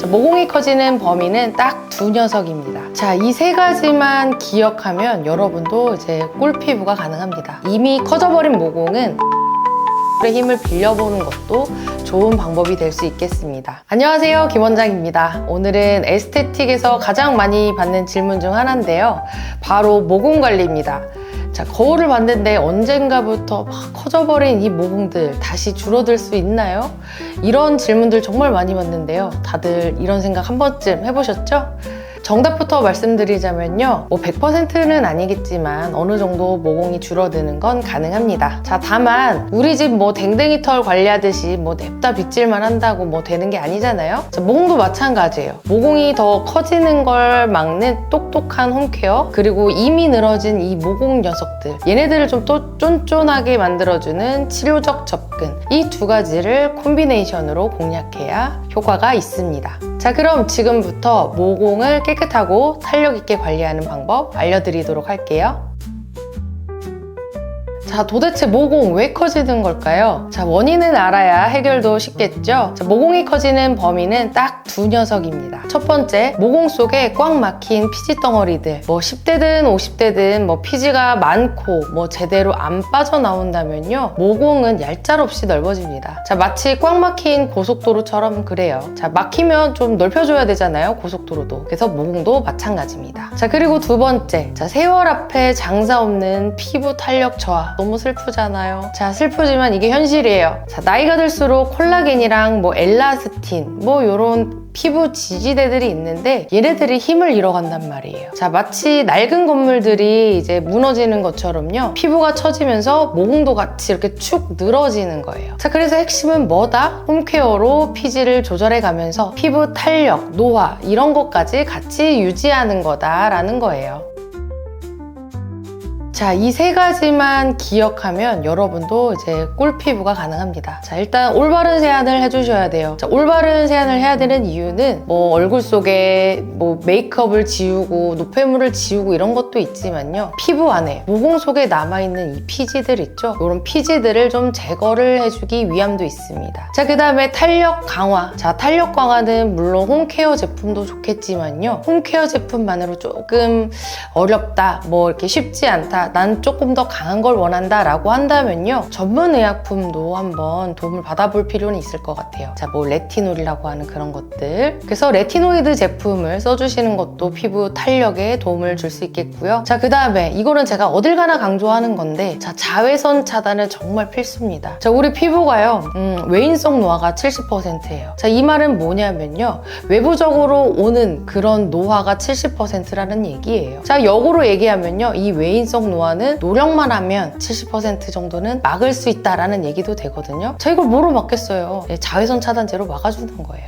모공이 커지는 범위는 딱 두 녀석입니다. 자, 이 세 가지만 기억하면 여러분도 이제 꿀피부가 가능합니다. 이미 커져버린 모공은 힘을 빌려보는 것도 좋은 방법이 될 수 있겠습니다. 안녕하세요, 김 원장입니다. 오늘은 에스테틱에서 가장 많이 받는 질문 중 하나인데요. 바로 모공 관리입니다. 자, 거울을 봤는데 언젠가부터 막 커져버린 이 모공들 다시 줄어들 수 있나요? 이런 질문들 정말 많이 받는데요. 다들 이런 생각 한 번쯤 해보셨죠? 정답부터 말씀드리자면요, 100%는 아니겠지만 어느 정도 모공이 줄어드는 건 가능합니다. 자, 다만 우리 집 댕댕이 털 관리하듯이 냅다 빗질만 한다고 되는 게 아니잖아요. 자, 모공도 마찬가지예요. 모공이 더 커지는 걸 막는 똑똑한 홈케어, 그리고 이미 늘어진 이 모공 녀석들, 얘네들을 좀 또 쫀쫀하게 만들어주는 치료적 접근, 이 두 가지를 콤비네이션으로 공략해야 효과가 있습니다. 자, 그럼 지금부터 모공을 깨끗하고 탄력 있게 관리하는 방법 알려드리도록 할게요. 자, 도대체 모공 왜 커지는 걸까요? 자, 원인은 알아야 해결도 쉽겠죠? 자, 모공이 커지는 범위는 딱 두 녀석입니다. 첫 번째, 모공 속에 꽉 막힌 피지 덩어리들, 10대든 50대든 피지가 많고 제대로 안 빠져나온다면요, 모공은 얄짤없이 넓어집니다. 자, 마치 꽉 막힌 고속도로처럼 그래요. 자, 막히면 좀 넓혀줘야 되잖아요, 고속도로도. 그래서 모공도 마찬가지입니다. 자, 그리고 두 번째, 자, 세월 앞에 장사 없는 피부 탄력 저하. 너무 슬프잖아요. 자, 슬프지만 이게 현실이에요. 자, 나이가 들수록 콜라겐이랑 엘라스틴 요런 피부 지지대들이 있는데 얘네들이 힘을 잃어간단 말이에요. 자, 마치 낡은 건물들이 이제 무너지는 것처럼요, 피부가 처지면서 모공도 같이 이렇게 축 늘어지는 거예요. 자, 그래서 핵심은 뭐다? 홈케어로 피지를 조절해 가면서 피부 탄력, 노화 이런 것까지 같이 유지하는 거다라는 거예요. 자, 이 세 가지만 기억하면 여러분도 이제 꿀피부가 가능합니다. 자, 일단 올바른 세안을 해주셔야 돼요. 자, 올바른 세안을 해야 되는 이유는 얼굴 속에 메이크업을 지우고 노폐물을 지우고 이런 것도 있지만요, 피부 안에 모공 속에 남아있는 이 피지들 있죠? 이런 피지들을 좀 제거를 해주기 위함도 있습니다. 자, 그 다음에 탄력 강화. 자, 탄력 강화는 물론 홈케어 제품도 좋겠지만요, 홈케어 제품만으로 조금 어렵다, 이렇게 쉽지 않다, 난 조금 더 강한 걸 원한다 라고 한다면요, 전문 의약품도 한번 도움을 받아볼 필요는 있을 것 같아요. 자, 레티놀이라고 하는 그런 것들, 그래서 레티노이드 제품을 써주시는 것도 피부 탄력에 도움을 줄 수 있겠고요. 자, 그 다음에 이거는 제가 어딜 가나 강조하는 건데, 자, 자외선 차단은 정말 필수입니다. 자, 우리 피부가요, 외인성 노화가 70%예요. 자, 이 말은 뭐냐면요, 외부적으로 오는 그런 노화가 70%라는 얘기예요. 자, 역으로 얘기하면요, 이 외인성 노화는 노력만 하면 70% 정도는 막을 수 있다라는 얘기도 되거든요. 자, 이걸 뭐로 막겠어요? 자외선 차단제로 막아주는 거예요.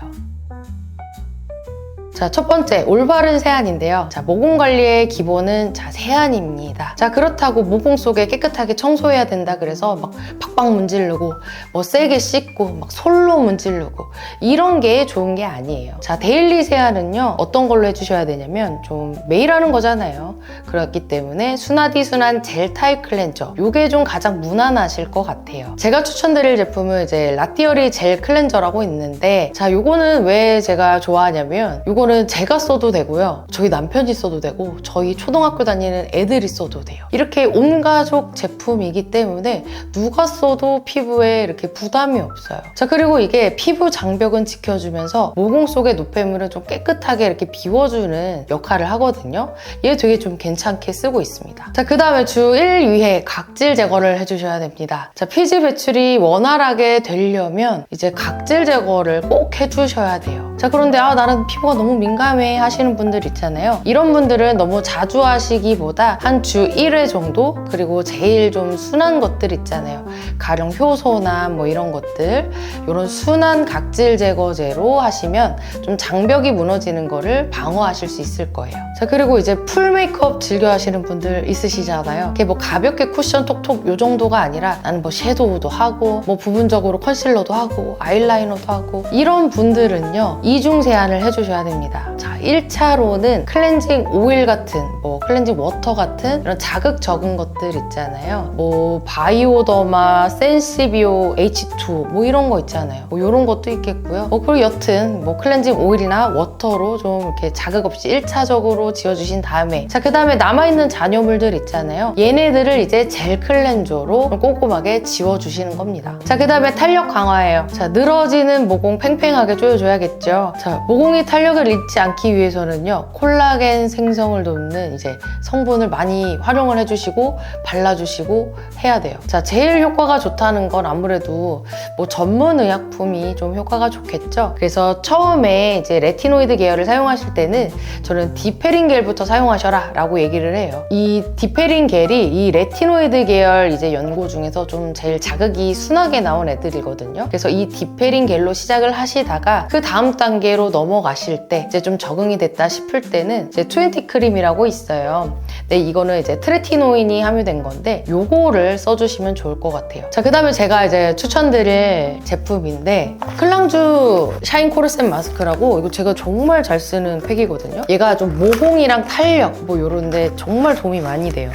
자, 첫 번째, 올바른 세안인데요. 자, 모공 관리의 기본은 세안입니다. 자, 그렇다고 모공 속에 깨끗하게 청소해야 된다 그래서 팍팍 문지르고 세게 씻고 솔로 문지르고 이런 게 좋은 게 아니에요. 자, 데일리 세안은요, 어떤 걸로 해주셔야 되냐면 좀 매일 하는 거잖아요. 그렇기 때문에 순하디 순한 젤 타입 클렌저, 요게 좀 가장 무난하실 것 같아요. 제가 추천드릴 제품은 이제 라띠어리 젤 클렌저라고 있는데, 자, 요거는 왜 제가 좋아하냐면, 요거는 제가 써도 되고요, 저희 남편이 써도 되고, 저희 초등학교 다니는 애들이 써도 돼요. 이렇게 온 가족 제품이기 때문에 누가 써도 피부에 이렇게 부담이 없어요. 자, 그리고 이게 피부 장벽은 지켜주면서 모공 속의 노폐물은 좀 깨끗하게 이렇게 비워주는 역할을 하거든요. 얘 되게 좀 괜찮게 쓰고 있습니다. 자, 그 다음에 주 1위에 각질 제거를 해주셔야 됩니다. 자, 피지 배출이 원활하게 되려면 이제 각질 제거를 꼭 해주셔야 돼요. 자, 그런데 나는 피부가 너무 민감해 하시는 분들 있잖아요. 이런 분들은 너무 자주 하시기보다 한 주 1회 정도, 그리고 제일 좀 순한 것들 있잖아요. 가령 효소나 이런 것들, 이런 순한 각질 제거제로 하시면 좀 장벽이 무너지는 거를 방어하실 수 있을 거예요. 자, 그리고 이제 풀 메이크업 즐겨 하시는 분들 있으시잖아요. 이게 가볍게 쿠션 톡톡 요 정도가 아니라 나는 섀도우도 하고 부분적으로 컨실러도 하고 아이라이너도 하고, 이런 분들은요, 이중 세안을 해주셔야 됩니다. 있습니다. 자, 1차로는 클렌징 오일 같은, 클렌징 워터 같은 이런 자극 적은 것들 있잖아요. 바이오더마, 센시비오, H2 이런 거 있잖아요. 이런 것도 있겠고요. 그리고 여튼 클렌징 오일이나 워터로 좀 이렇게 자극 없이 1차적으로 지워주신 다음에, 자, 그 다음에 남아있는 잔여물들 있잖아요. 얘네들을 이제 젤 클렌저로 꼼꼼하게 지워주시는 겁니다. 자, 그 다음에 탄력 강화예요. 자, 늘어지는 모공 팽팽하게 조여줘야겠죠. 자, 모공이 탄력을 잃지 않기 위해서는요, 콜라겐 생성을 돕는 이제 성분을 많이 활용을 해주시고 발라주시고 해야 돼요. 자, 제일 효과가 좋다는 건 아무래도 전문 의약품이 좀 효과가 좋겠죠. 그래서 처음에 이제 레티노이드 계열을 사용하실 때는 저는 디페린 겔부터 사용하셔라 라고 얘기를 해요. 이 디페린 겔이 이 레티노이드 계열 이제 연고 중에서 좀 제일 자극이 순하게 나온 애들이거든요. 그래서 이 디페린 겔로 시작을 하시다가 그 다음 단계로 넘어가실 때 이제 좀 적응이 됐다 싶을 때는 이제 20 크림이라고 있어요. 네, 이거는 이제 트레티노인이 함유된 건데 요거를 써주시면 좋을 것 같아요. 자, 그 다음에 제가 이제 추천드릴 제품인데 클랑주 샤인 코르센 마스크라고, 이거 제가 정말 잘 쓰는 팩이거든요. 얘가 좀 모공이랑 탄력 요런데 정말 도움이 많이 돼요.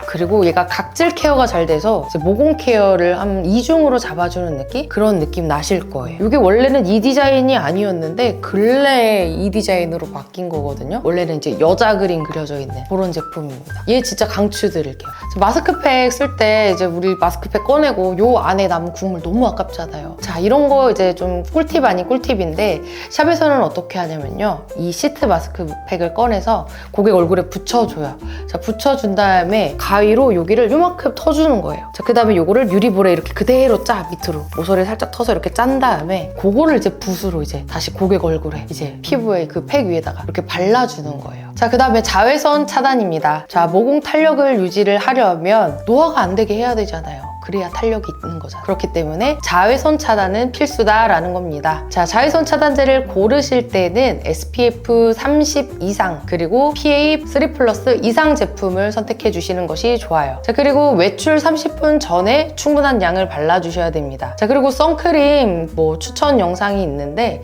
그리고 얘가 각질 케어가 잘 돼서 이제 모공 케어를 한 이중으로 잡아주는 느낌? 그런 느낌 나실 거예요. 이게 원래는 이 디자인이 아니었는데 근래에 이 디자인으로 바뀐 거거든요. 원래는 이제 여자 그림 그려져 있는 그런 제품입니다. 얘 진짜 강추드릴게요. 마스크팩 쓸 때 이제 우리 마스크팩 꺼내고 요 안에 남은 국물 너무 아깝잖아요. 자, 이런 거 이제 좀 꿀팁 아닌 꿀팁인데 샵에서는 어떻게 하냐면요, 이 시트 마스크팩을 꺼내서 고객 얼굴에 붙여줘요. 자, 붙여준 다음에 가위로 여기를 요만큼 터주는 거예요. 자, 그 다음에 요거를 유리볼에 이렇게 그대로 짜, 밑으로 모서리 살짝 터서 이렇게 짠 다음에 그거를 이제 붓으로 이제 다시 고객 얼굴에 이제 피부에 그 팩 위에다가 이렇게 발라주는 거예요. 자, 그 다음에 자외선 차단입니다. 자, 모공 탄력을 유지를 하려면 노화가 안 되게 해야 되잖아요. 그래야 탄력이 있는 거잖아요. 그렇기 때문에 자외선 차단은 필수다라는 겁니다. 자, 자외선 차단제를 고르실 때는 SPF 30 이상 그리고 PA3+ 이상 제품을 선택해 주시는 것이 좋아요. 자, 그리고 외출 30분 전에 충분한 양을 발라주셔야 됩니다. 자, 그리고 선크림 추천 영상이 있는데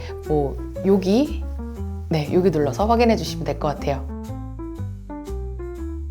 여기 눌러서 확인해 주시면 될 것 같아요.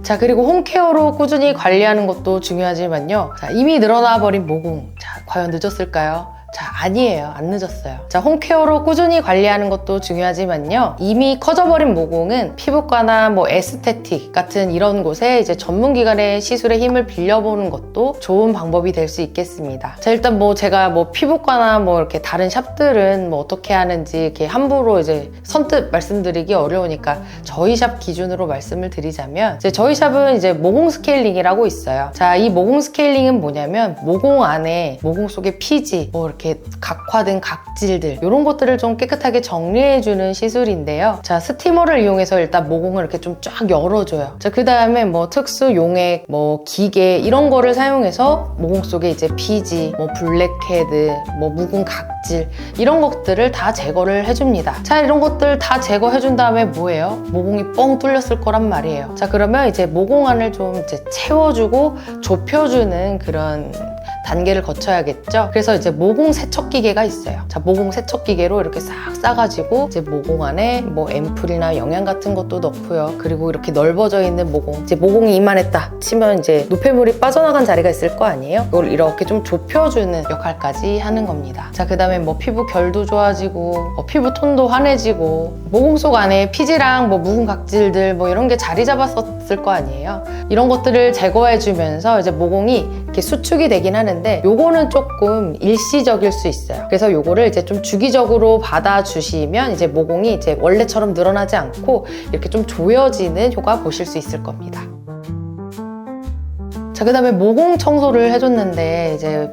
자, 그리고 홈케어로 꾸준히 관리하는 것도 중요하지만요. 자, 이미 늘어나 버린 모공. 자, 과연 늦었을까요? 자, 아니에요. 안 늦었어요. 자, 홈케어로 꾸준히 관리하는 것도 중요하지만요. 이미 커져버린 모공은 피부과나 에스테틱 같은 이런 곳에 이제 전문기관의 시술의 힘을 빌려보는 것도 좋은 방법이 될 수 있겠습니다. 자, 일단 제가 피부과나 이렇게 다른 샵들은 어떻게 하는지 이렇게 함부로 이제 선뜻 말씀드리기 어려우니까 저희 샵 기준으로 말씀을 드리자면, 이제 저희 샵은 이제 모공 스케일링이라고 있어요. 자, 이 모공 스케일링은 뭐냐면 모공 안에 모공 속에 피지, 이렇게 각화된 각질들 이런 것들을 좀 깨끗하게 정리해주는 시술인데요. 자, 스티머를 이용해서 일단 모공을 이렇게 좀 쫙 열어줘요. 자, 그 다음에 특수 용액, 기계 이런 거를 사용해서 모공 속에 이제 피지, 블랙헤드, 묵은 각질 이런 것들을 다 제거를 해줍니다. 자, 이런 것들 다 제거해준 다음에 뭐예요? 모공이 뻥 뚫렸을 거란 말이에요. 자, 그러면 이제 모공 안을 좀 이제 채워주고 좁혀주는 그런 단계를 거쳐야겠죠. 그래서 이제 모공 세척 기계가 있어요. 자, 모공 세척 기계로 이렇게 싹 싸가지고 이제 모공 안에 앰플이나 영양 같은 것도 넣고요. 그리고 이렇게 넓어져 있는 모공, 이제 모공이 이만했다 치면 이제 노폐물이 빠져나간 자리가 있을 거 아니에요? 이걸 이렇게 좀 좁혀주는 역할까지 하는 겁니다. 자, 그 다음에 피부 결도 좋아지고 피부 톤도 환해지고 모공 속 안에 피지랑 묵은 각질들 이런 게 자리 잡았었을 거 아니에요? 이런 것들을 제거해주면서 이제 모공이 이렇게 수축이 되긴 하는데 요거는 조금 일시적일 수 있어요. 그래서 요거를 이제 좀 주기적으로 받아주시면 이제 모공이 이제 원래처럼 늘어나지 않고 이렇게 좀 조여지는 효과 보실 수 있을 겁니다. 자, 그 다음에 모공 청소를 해줬는데 이제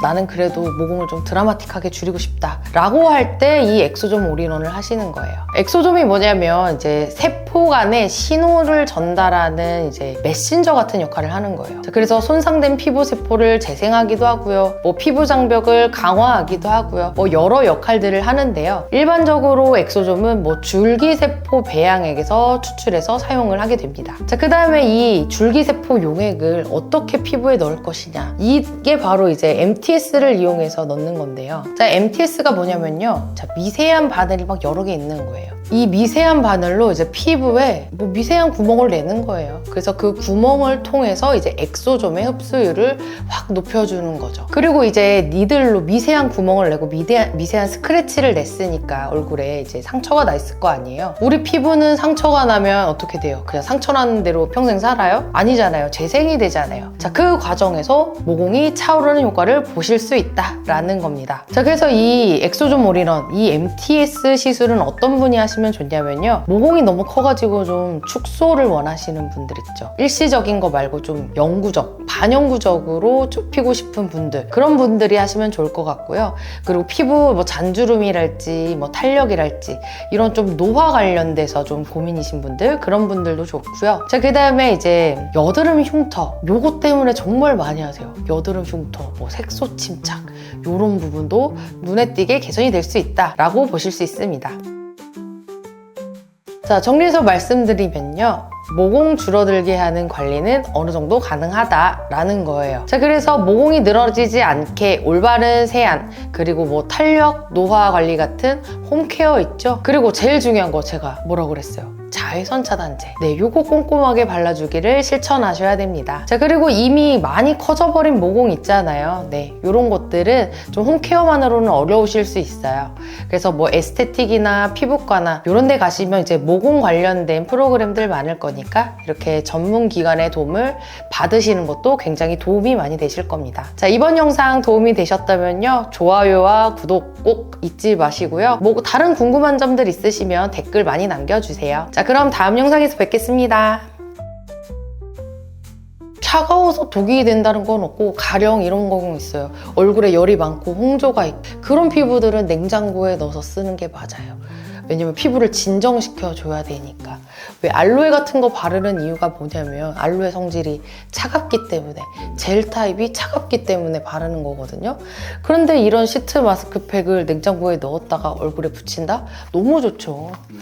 나는 그래도 모공을 좀 드라마틱하게 줄이고 싶다 라고 할 때 이 엑소좀 올인원을 하시는 거예요. 엑소좀이 뭐냐면 이제 세포 간에 신호를 전달하는 이제 메신저 같은 역할을 하는 거예요. 자, 그래서 손상된 피부 세포를 재생하기도 하고요, 피부 장벽을 강화하기도 하고요, 여러 역할들을 하는데요. 일반적으로 엑소좀은 줄기세포 배양액에서 추출해서 사용을 하게 됩니다. 자, 그 다음에 이 줄기세포 용액을 어떻게 피부에 넣을 것이냐. 이게 바로 이제 MTS를 이용해서 넣는 건데요. 자, MTS가 뭐냐면요. 자, 미세한 바늘이 막 여러 개 있는 거예요. 이 미세한 바늘로 이제 피부에 뭐 미세한 구멍을 내는 거예요. 그래서 그 구멍을 통해서 이제 엑소점의 흡수율을 확 높여주는 거죠. 그리고 이제 니들로 미세한 구멍을 내고 미세한 스크래치를 냈으니까 얼굴에 이제 상처가 나 있을 거 아니에요. 우리 피부는 상처가 나면 어떻게 돼요? 그냥 상처 나는 대로 평생 살아요? 아니잖아요. 재생이 되잖아요. 자, 그 과정에서 모공이 차오르는 효과를 보실 수 있다라는 겁니다. 자, 그래서 이 엑소점 올인원, 이 MTS 시술은 어떤 분이 하시면 좋냐면요. 모공이 너무 커가지고 좀 축소를 원하시는 분들 있죠. 일시적인 거 말고 좀 영구적, 반영구적으로 좁히고 싶은 분들, 그런 분들이 하시면 좋을 것 같고요. 그리고 피부 뭐 잔주름이랄지 뭐 탄력이랄지 이런 좀 노화 관련돼서 좀 고민이신 분들, 그런 분들도 좋고요. 자, 그 다음에 이제 여드름 흉터, 요거 때문에 정말 많이 하세요. 여드름 흉터, 뭐 색소 침착, 요런 부분도 눈에 띄게 개선이 될 수 있다라고 보실 수 있습니다. 자, 정리해서 말씀드리면요. 모공 줄어들게 하는 관리는 어느 정도 가능하다라는 거예요. 자, 그래서 모공이 늘어지지 않게 올바른 세안, 그리고 뭐 탄력, 노화 관리 같은 홈케어 있죠? 그리고 제일 중요한 거 제가 뭐라고 그랬어요? 자외선 차단제. 네, 요거 꼼꼼하게 발라주기를 실천하셔야 됩니다. 자, 그리고 이미 많이 커져버린 모공 있잖아요. 네, 요런 것들은 좀 홈케어만으로는 어려우실 수 있어요. 그래서 뭐 에스테틱이나 피부과나 요런 데 가시면 이제 모공 관련된 프로그램들 많을 거니까 이렇게 전문 기관의 도움을 받으시는 것도 굉장히 도움이 많이 되실 겁니다. 자, 이번 영상 도움이 되셨다면요. 좋아요와 구독 꼭 잊지 마시고요. 뭐 다른 궁금한 점들 있으시면 댓글 많이 남겨주세요. 자, 그럼 다음 영상에서 뵙겠습니다. 차가워서 독이 된다는 건 없고 가령 이런 거 있어요. 얼굴에 열이 많고 홍조가 있고 그런 피부들은 냉장고에 넣어서 쓰는 게 맞아요. 왜냐면 피부를 진정시켜 줘야 되니까. 왜 알로에 같은 거 바르는 이유가 뭐냐면 알로에 성질이 차갑기 때문에, 젤 타입이 차갑기 때문에 바르는 거거든요. 그런데 이런 시트 마스크팩을 냉장고에 넣었다가 얼굴에 붙인다? 너무 좋죠.